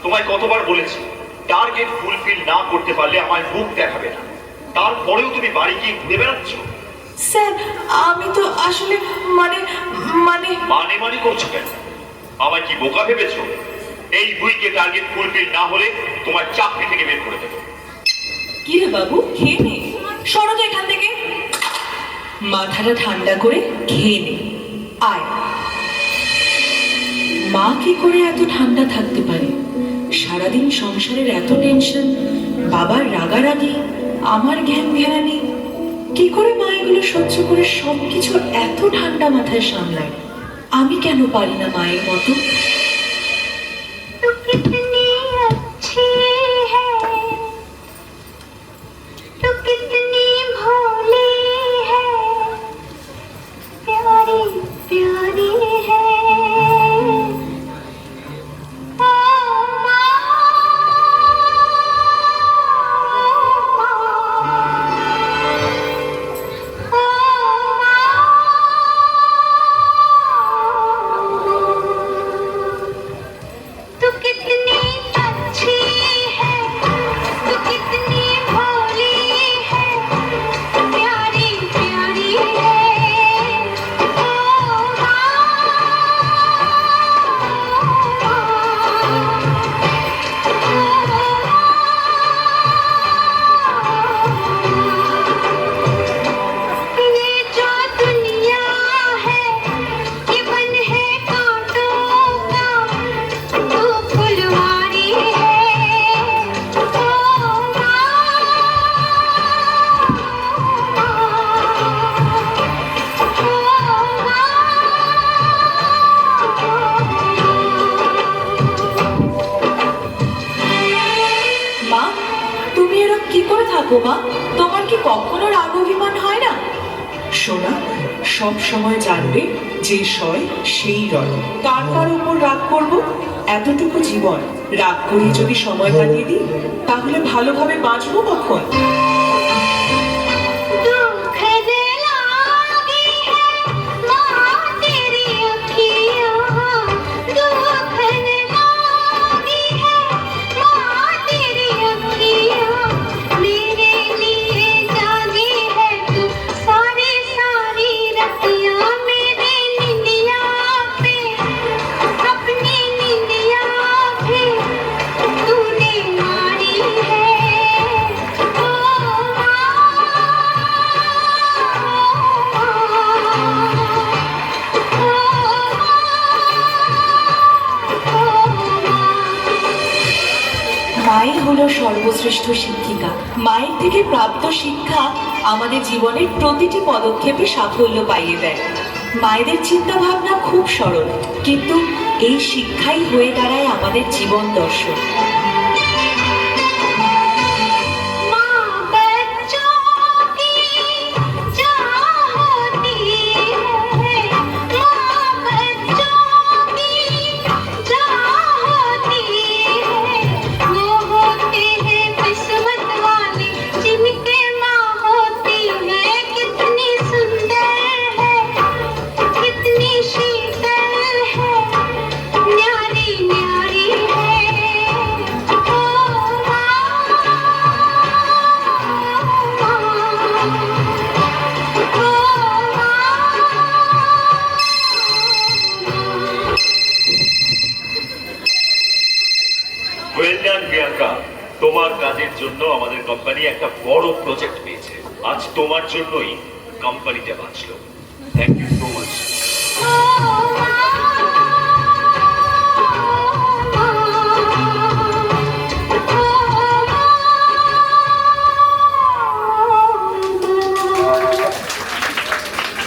তোমায় কতবার বলেছি টার্গেট ফুলফিল না করতে পারলে আমায় মুখ দেখাবে না, তারপরেও তুমি বাড়ি গিয়ে ঘুরে বেড়াচ্ছ। স্যার আমি তো আসলে মানে মানে মানে মানে করছো কেন? আমায় কি বোকা ভেবেছো? এই উইকে টার্গেট ফুলফিল না হলে তোমার চাকরি থেকে বের করে দেবো। কি রে বাবু, খেয়ে নে, সরো তো এখান থেকে। মাথাটা ঠান্ডা করে খেয়ে নে, আয়। মা কি করে এত ঠান্ডা থাকতে পারে? সারাদিন সংসারের এত টেনশন, বাবার রাগারাগি, আমার জ্ঞান জ্ঞানানি, কি করে মা এগুলো সহ্য করে সবকিছু এত ঠান্ডা মাথায় সামলায়? আমি কেন পারি না মায়ের মতো? মা, তোমার কি কখনো রাগ অভিমান হয় না? সোনা, সব সময় জানবে যে সয় সেই রয়। কার উপর রাগ করব? এতটুকু জীবন রাগ করে যদি সময় কাটিয়ে দিই, তাহলে ভালোভাবে বাঁচবো কখন? মাই হলো সর্বশ্রেষ্ঠ শিক্ষিকা। মায়ের থেকে প্রাপ্ত শিক্ষা আমাদের জীবনের প্রতিটি পদক্ষেপে সাফল্য পাইয়ে দেয়। মায়েদের চিন্তা ভাবনা খুব সরল, কিন্তু এই শিক্ষাই হয়ে দাঁড়ায় আমাদের জীবন দর্শন। তোমার কাজের জন্য আমাদের কোম্পানি একটা বড় প্রজেক্ট পেয়েছে। আজ তোমার জন্যই কোম্পানিটা বাঁচলো। Thank you so much.